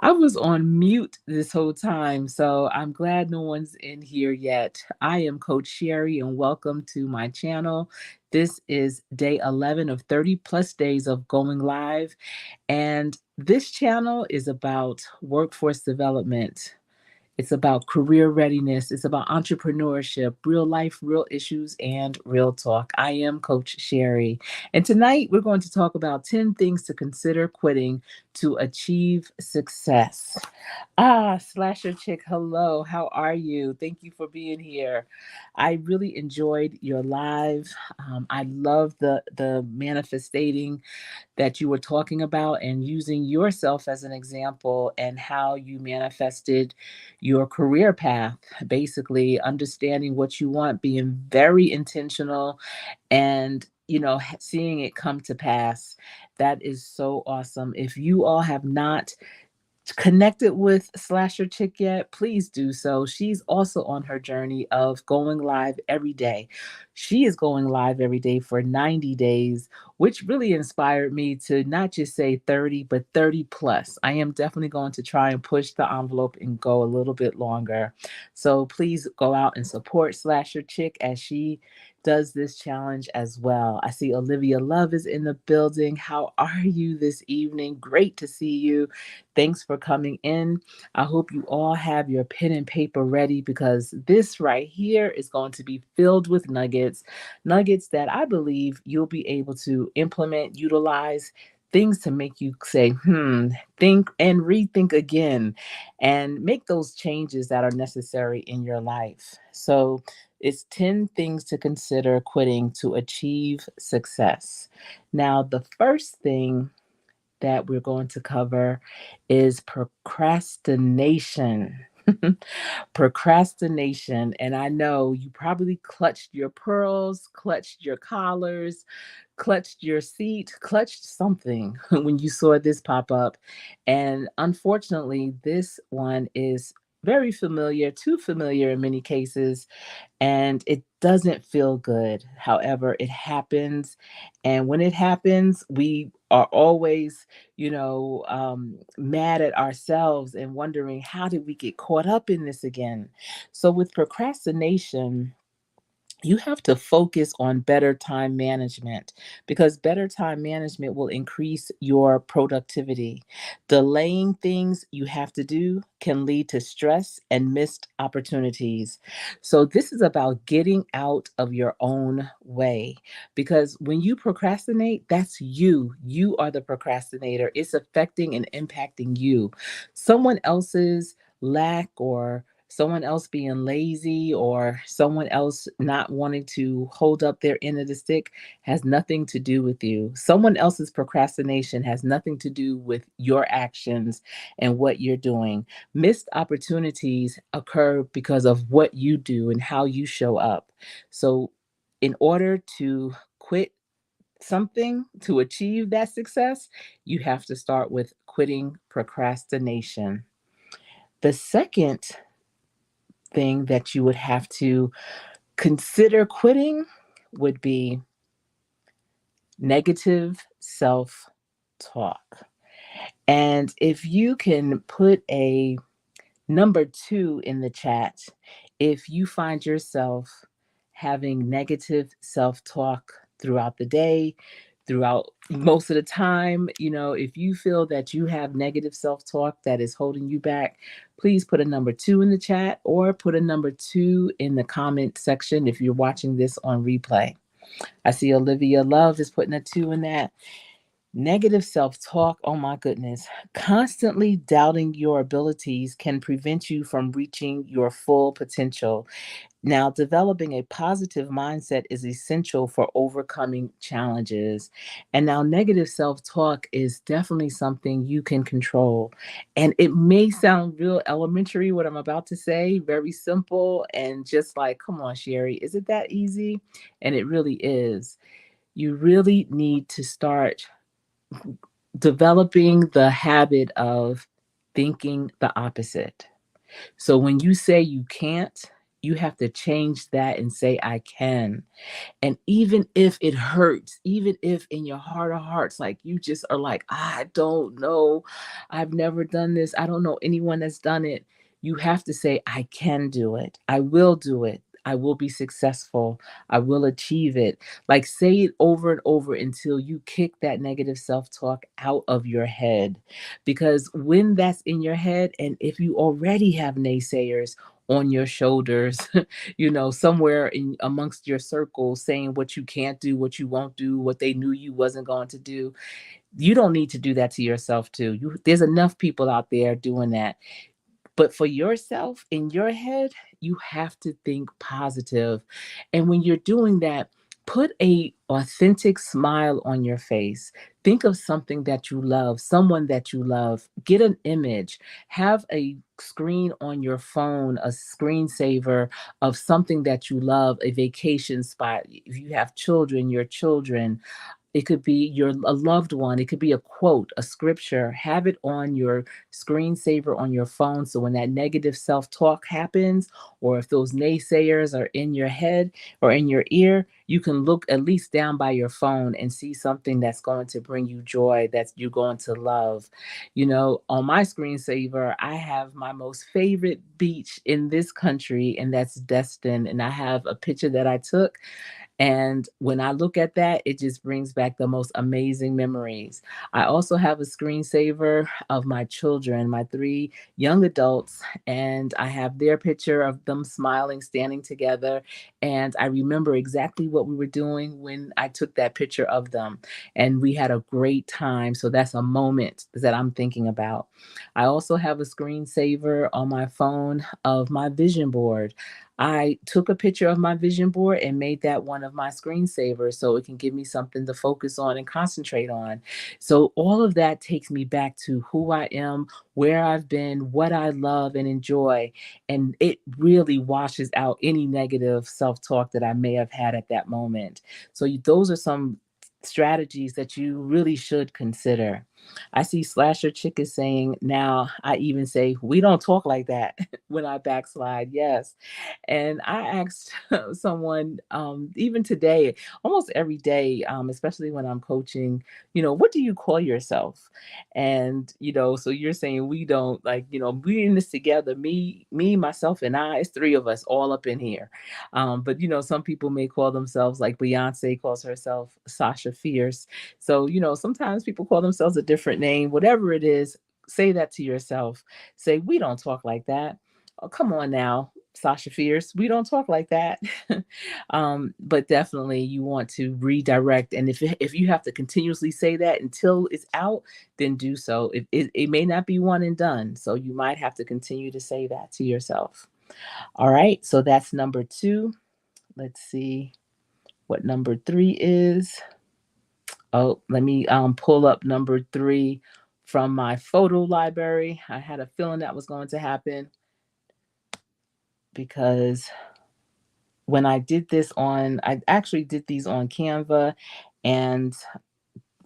I was on mute this whole time, so I'm glad no one's in here yet. I am Coach Sherri, and welcome to my channel. This is day 11 of 30 plus days of going live, and this channel is about workforce development. It's about career readiness. It's about entrepreneurship, real life, real issues, and real talk. I am Coach Sherri. And tonight we're going to talk about 10 things to consider quitting to achieve success. Slasher Chick, hello. How are you? Thank you for being here. I really enjoyed your live. I love the manifestating that you were talking about and using yourself as an example and how you manifested your career path, basically understanding what you want, being very intentional and seeing it come to pass. That is so awesome. If you all have not connected with Slasher Chick yet, please do so. She's also on her journey of going live every day. She is going live every day for 90 days, which really inspired me to not just say 30, but 30 plus. I am definitely going to try and push the envelope and go a little bit longer. So please go out and support Slasher Chick as she does this challenge as well. I see Olivia Love is in the building. How are you this evening? Great to see you. Thanks for coming in. I hope you all have your pen and paper ready because this right here is going to be filled with nuggets that I believe you'll be able to implement, utilize, things to make you say, think and rethink again and make those changes that are necessary in your life. So, it's 10 things to consider quitting to achieve success. Now, the first thing that we're going to cover is procrastination. Procrastination. And I know you probably clutched your pearls, clutched your collars, clutched your seat, clutched something when you saw this pop up. And unfortunately, this one is very familiar, too familiar in many cases, and it doesn't feel good. However, it happens. And when it happens, we are always, mad at ourselves and wondering, how did we get caught up in this again? So, with procrastination, you have to focus on better time management because better time management will increase your productivity. Delaying things you have to do can lead to stress and missed opportunities. So, this is about getting out of your own way because when you procrastinate, that's you. You are the procrastinator. It's affecting and impacting you. Someone else's lack or someone else being lazy or someone else not wanting to hold up their end of the stick has nothing to do with you. Someone else's procrastination has nothing to do with your actions and what you're doing. Missed opportunities occur because of what you do and how you show up. So, in order to quit something to achieve that success, you have to start with quitting procrastination. The second thing that you would have to consider quitting would be negative self talk. And if you can put a number 2 in the chat, if you find yourself having negative self talk throughout the day, throughout most of the time, if you feel that you have negative self talk that is holding you back, please put a number 2 in the chat or put a number 2 in the comment section if you're watching this on replay. I see Olivia Love is putting a 2 in that. Negative self talk, oh my goodness. Constantly doubting your abilities can prevent you from reaching your full potential. Now, developing a positive mindset is essential for overcoming challenges. And now, negative self talk is definitely something you can control. And it may sound real elementary, what I'm about to say, very simple, and just like, come on, Sherri, is it that easy? And it really is. You really need to start developing the habit of thinking the opposite. So when you say you can't, You have to change that and say, I can. And even if it hurts, even if in your heart of hearts, like you just are like, I don't know, I've never done this, I don't know anyone that's done it, you have to say, I can do it, I will do it. I will be successful. I will achieve it. Like say it over and over until you kick that negative self talk out of your head. Because when that's in your head, and if you already have naysayers on your shoulders, somewhere in amongst your circle saying what you can't do, what you won't do, what they knew you wasn't going to do. You don't need to do that to yourself too. There's enough people out there doing that. But for yourself in your head, you have to think positive. And when you're doing that, put a authentic smile on your face. Think of something that you love, someone that you love. Get an image. Have a screen on your phone, a screensaver of something that you love, a vacation spot. If you have children, your children, it could be a loved one. It could be a quote, a scripture. Have it on your screensaver on your phone. So when that negative self talk happens, or if those naysayers are in your head or in your ear, you can look at least down by your phone and see something that's going to bring you joy, that you're going to love. On my screensaver, I have my most favorite beach in this country, and that's Destin. And I have a picture that I took, and when I look at that, it just brings back the most amazing memories. I also have a screensaver of my children, my three young adults, and I have their picture of them smiling, standing together. And I remember exactly what we were doing when I took that picture of them. And we had a great time. So that's a moment that I'm thinking about. I also have a screensaver on my phone of my vision board. I took a picture of my vision board and made that one of my screensavers so it can give me something to focus on and concentrate on. So all of that takes me back to who I am, where I've been, what I love and enjoy. And it really washes out any negative self talk that I may have had at that moment. So those are some strategies that you really should consider. I see Slasher Chick is saying, now I even say, we don't talk like that when I backslide. Yes. And I asked someone, even today, almost every day, especially when I'm coaching, what do you call yourself? And, so you're saying we don't, like, we in this together, me, myself, and I, it's three of us all up in here. But, some people may call themselves, like Beyonce calls herself Sasha Fierce. So, sometimes people call themselves a different name, whatever it is, say that to yourself. Say, we don't talk like that. Oh, come on now, Sasha Fierce. We don't talk like that. But definitely you want to redirect. And if you have to continuously say that until it's out, then do so. It may not be one and done. So you might have to continue to say that to yourself. All right. So that's number 2. Let's see what number 3 is. Oh, let me pull up number 3 from my photo library. I had a feeling that was going to happen because when I actually did these on Canva, and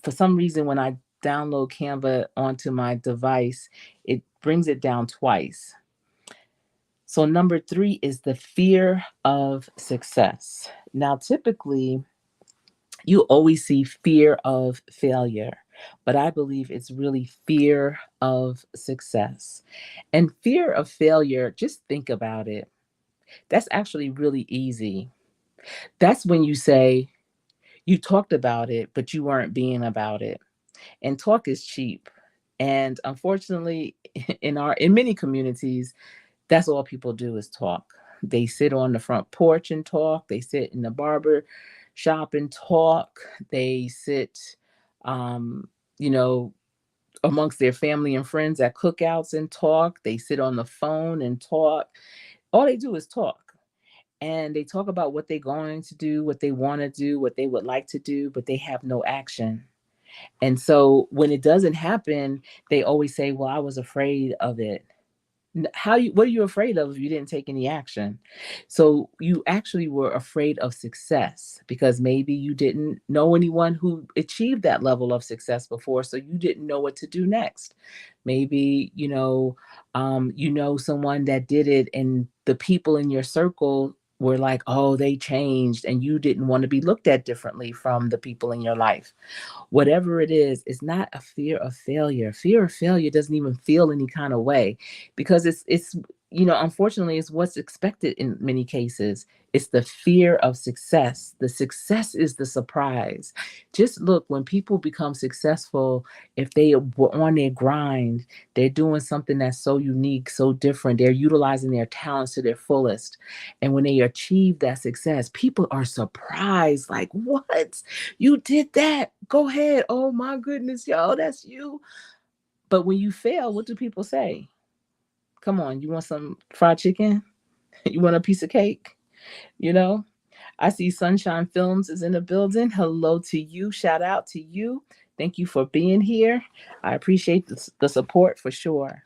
for some reason, when I download Canva onto my device, it brings it down twice. So number 3 is the fear of success. Now, typically, you always see fear of failure, but I believe it's really fear of success. And fear of failure, just think about it. That's actually really easy. That's when you say, you talked about it, but you weren't being about it. And talk is cheap. And unfortunately, in many communities, that's all people do is talk. They sit on the front porch and talk. They sit in the barber shop and talk. They sit, um, you know, amongst their family and friends at cookouts and talk. They sit on the phone and talk. All they do is talk. And they talk about what they're going to do, what they want to do, what they would like to do, but they have no action. And so when it doesn't happen, they always say, well, I was afraid of it. What are you afraid of if you didn't take any action? So you actually were afraid of success because maybe you didn't know anyone who achieved that level of success before, so you didn't know what to do next. Maybe you know someone that did it, and the people in your circle were like, oh, they changed, and you didn't want to be looked at differently from the people in your life. Whatever it is, it's not a fear of failure. Fear of failure doesn't even feel any kind of way because it's unfortunately it's what's expected in many cases. It's the fear of success. The success is the surprise. Just look, when people become successful, if they were on their grind, they're doing something that's so unique, so different. They're utilizing their talents to their fullest. And when they achieve that success, people are surprised, like, what? You did that. Go ahead. Oh my goodness, yo, that's you. But when you fail, what do people say? Come on, you want some fried chicken? You want a piece of cake? You know? I see Sunshine Films is in the building. Hello to you. Shout out to you. Thank you for being here. I appreciate the support for sure.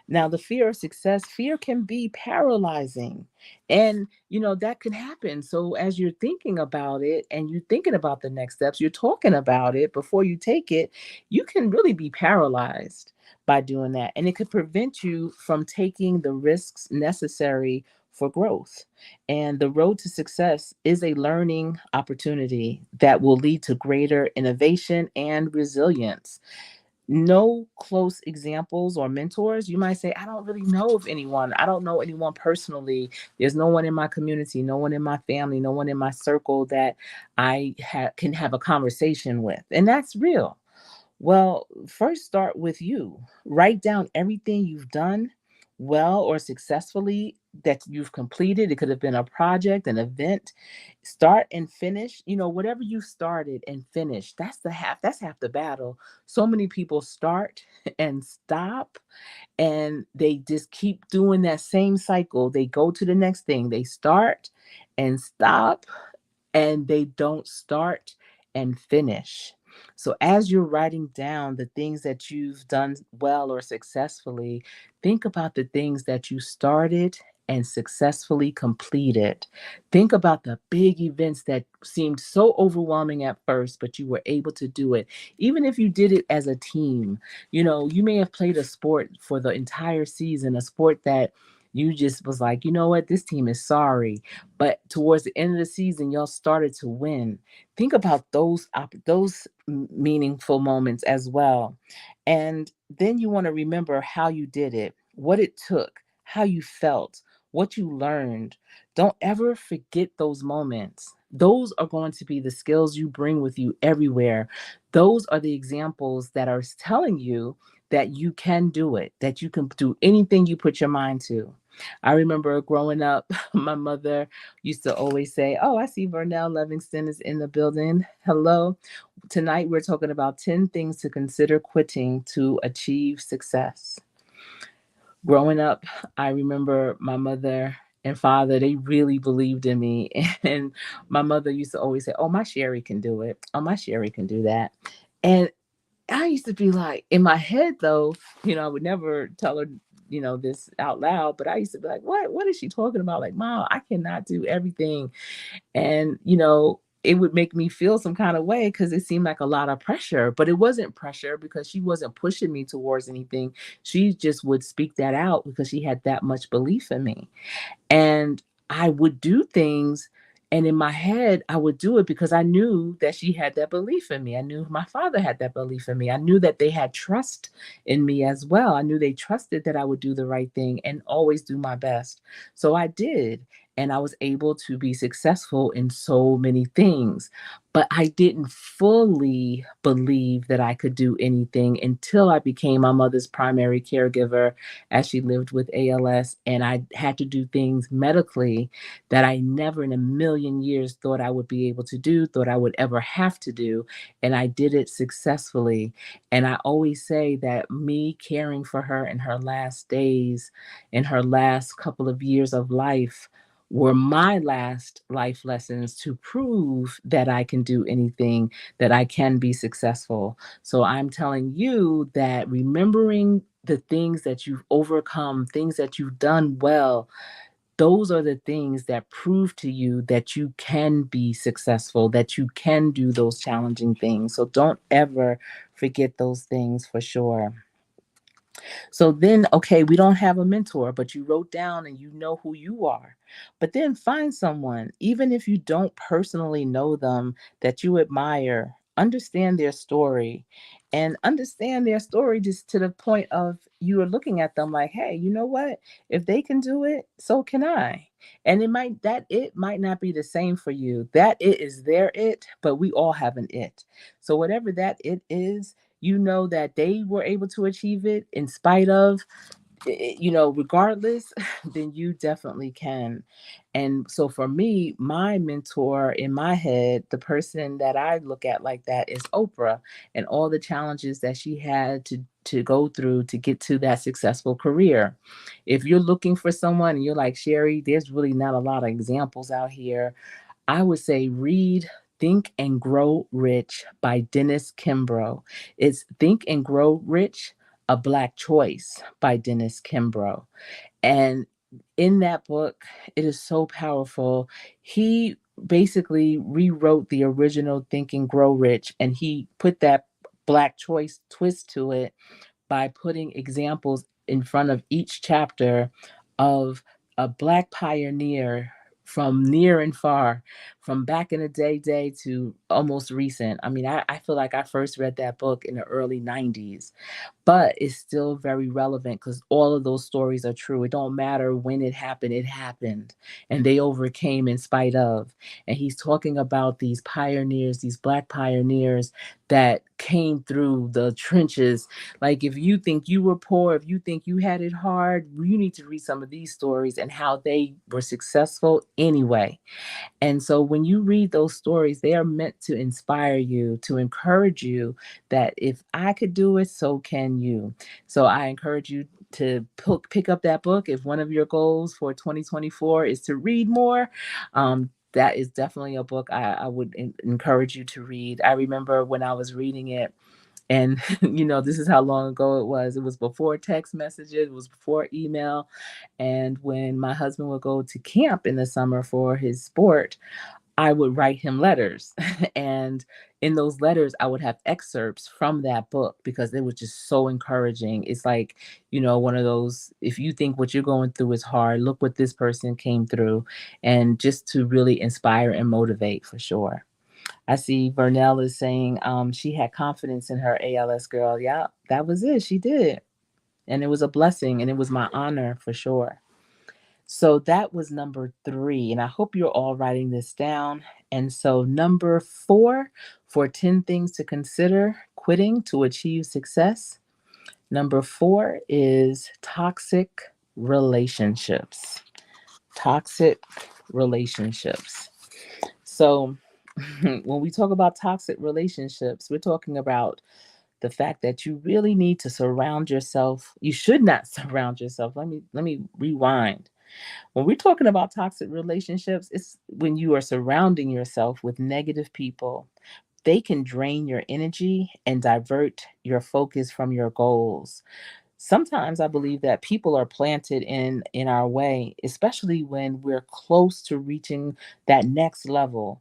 Now, the fear of success, fear can be paralyzing. And, that can happen. So, as you're thinking about it and you're thinking about the next steps, you're talking about it before you take it, you can really be paralyzed by doing that. And it could prevent you from taking the risks necessary for growth. And the road to success is a learning opportunity that will lead to greater innovation and resilience. No close examples or mentors. You might say, I don't really know of anyone. I don't know anyone personally. There's no one in my community, no one in my family, no one in my circle that can have a conversation with. And that's real. Well, first start with you. Write down everything you've done well or successfully that you've completed. It could have been a project, an event. Start and finish. Whatever you started and finished, that's half the battle. So many people start and stop, and they just keep doing that same cycle. They go to the next thing. They start and stop, and they don't start and finish. So, as you're writing down the things that you've done well or successfully, think about the things that you started and successfully completed. Think about the big events that seemed so overwhelming at first, but you were able to do it. Even if you did it as a team, you may have played a sport for the entire season, a sport that you just was like, you know what, this team is sorry, but towards the end of the season, y'all started to win. Think about those meaningful moments as well. And then you want to remember how you did it, what it took, how you felt, what you learned. Don't ever forget those moments. Those are going to be the skills you bring with you everywhere. Those are the examples that are telling you that you can do it, that you can do anything you put your mind to. I remember growing up, my mother used to always say, oh, I see Vernell Livingston is in the building. Hello. Tonight, we're talking about 10 things to consider quitting to achieve success. Growing up, I remember my mother and father, they really believed in me. And my mother used to always say, oh, my Sherri can do it. Oh, my Sherri can do that. And I used to be like, in my head though, I would never tell her, this out loud, but I used to be like, what is she talking about? Like, Mom, I cannot do everything. And, it would make me feel some kind of way because it seemed like a lot of pressure, but it wasn't pressure because she wasn't pushing me towards anything. She just would speak that out because she had that much belief in me. And I would do things, and in my head, I would do it because I knew that she had that belief in me. I knew my father had that belief in me. I knew that they had trust in me as well. I knew they trusted that I would do the right thing and always do my best. So I did. And I was able to be successful in so many things. But I didn't fully believe that I could do anything until I became my mother's primary caregiver as she lived with ALS. And I had to do things medically that I never in a million years thought I would be able to do, thought I would ever have to do. And I did it successfully. And I always say that me caring for her in her last days, in her last couple of years of life, were my last life lessons to prove that I can do anything, that I can be successful. So I'm telling you that remembering the things that you've overcome, things that you've done well, those are the things that prove to you that you can be successful, that you can do those challenging things. So don't ever forget those things for sure. So then, okay, we don't have a mentor, but you wrote down and you know who you are. But then find someone, even if you don't personally know them, that you admire, understand their story, and understand their story just to the point of you are looking at them like, hey, you know what? If they can do it, so can I. And it might not be the same for you. That it is their it, but we all have an it. So whatever that it is, you know that they were able to achieve it in spite of, regardless, then you definitely can. And so for me, my mentor in my head, the person that I look at like that is Oprah, and all the challenges that she had to go through to get to that successful career. If you're looking for someone and you're like, Sherry, there's really not a lot of examples out here, I would say read Think and Grow Rich by Dennis Kimbro. It's Think and Grow Rich, A Black Choice by Dennis Kimbro. And in that book, it is so powerful. He basically rewrote the original Think and Grow Rich, and he put that Black choice twist to it by putting examples in front of each chapter of a Black pioneer from near and far, from back in the day to almost recent. I mean, I feel like I first read that book in the early 90s, but it's still very relevant because all of those stories are true. It don't matter when it happened, and they overcame in spite of. And he's talking about these pioneers, these Black pioneers that came through the trenches. Like, if you think you were poor, if you think you had it hard, you need to read some of these stories and how they were successful anyway. And so when you read those stories, they are meant to inspire you, to encourage you that if I could do it, so can you. So I encourage you to pick up that book. If one of your goals for 2024 is to read more, that is definitely a book I would encourage you to read. I remember when I was reading it, and this is how long ago it was. It was before text messages, it was before email. And when my husband would go to camp in the summer for his sport, I would write him letters. And in those letters, I would have excerpts from that book because it was just so encouraging. It's like, one of those, if you think what you're going through is hard, look what this person came through, and just to really inspire and motivate for sure. I see Vernell is saying she had confidence in her ALS girl. Yeah, that was it. She did. And it was a blessing and it was my honor for sure. So that was number 3. And I hope you're all writing this down. And so, number 4 for 10 things to consider quitting to achieve success. Number 4 is toxic relationships. Toxic relationships. So, when we talk about toxic relationships, we're talking about the fact that you really need to surround yourself. You should not surround yourself. Let me rewind. When we're talking about toxic relationships, it's when you are surrounding yourself with negative people. They can drain your energy and divert your focus from your goals. Sometimes I believe that people are planted in our way, especially when we're close to reaching that next level.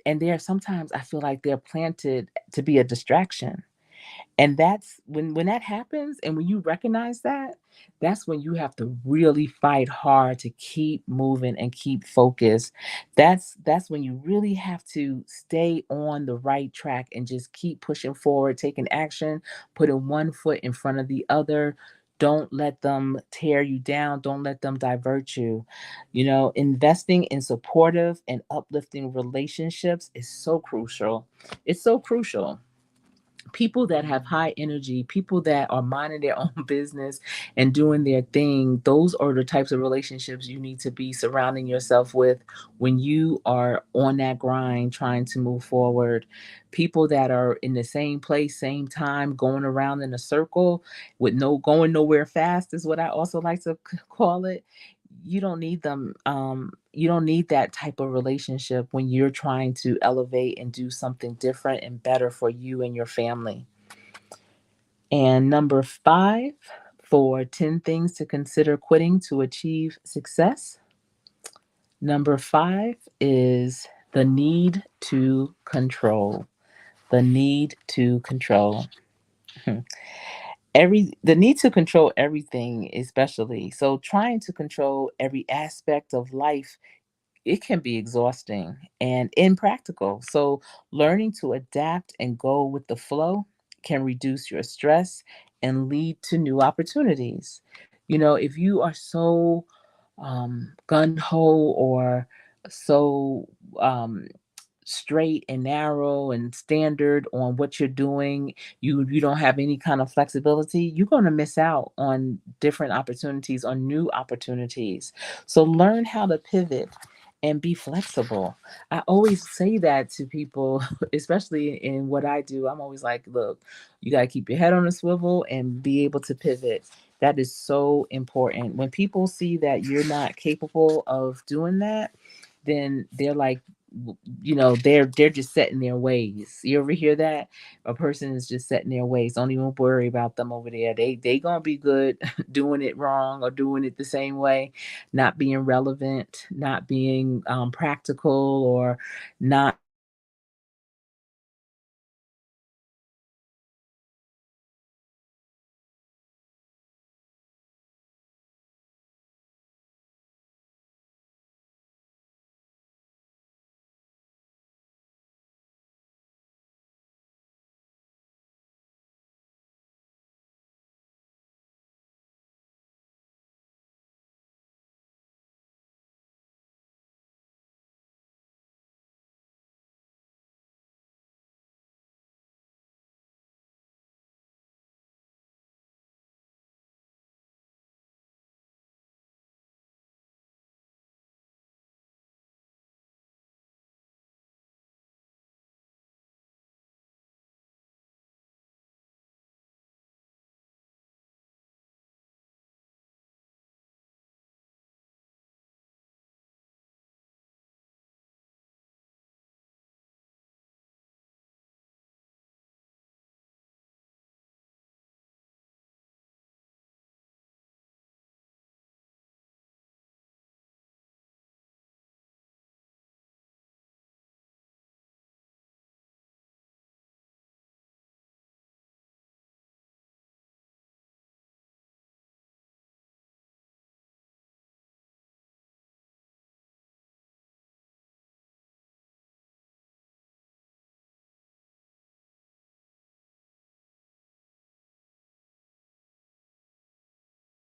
And there sometimes I feel like they're planted to be a distraction. And that's when that happens, and when you recognize that, that's when you have to really fight hard to keep moving and keep focused. That's when you really have to stay on the right track and just keep pushing forward, taking action, putting one foot in front of the other. Don't let them tear you down. Don't let them divert you. Investing in supportive and uplifting relationships is so crucial. It's so crucial. People that have high energy, people that are minding their own business and doing their thing, those are the types of relationships you need to be surrounding yourself with when you are on that grind trying to move forward. People that are in the same place, same time, going around in a circle with no going nowhere fast is what I also like to call it. You don't need them. You don't need that type of relationship when you're trying to elevate and do something different and better for you and your family. And number 5 For 10 things to consider quitting to achieve success. Number 5 is the need to control. The need to control. The need to control everything, especially. So trying to control every aspect of life, it can be exhausting and impractical. So, learning to adapt and go with the flow can reduce your stress and lead to new opportunities. If you are so gun ho or so um, straight and narrow and standard on what you're doing, you don't have any kind of flexibility, you're going to miss out on different opportunities, on new opportunities. So learn how to pivot and be flexible. I always say that to people, especially in what I do. I'm always like, look, you got to keep your head on a swivel and be able to pivot. That is so important. When people see that you're not capable of doing that, then they're like, they're just set in their ways. You ever hear that? A person is just set in their ways. Don't even worry about them over there. They gonna be good doing it wrong or doing it the same way, not being relevant, not being practical, or not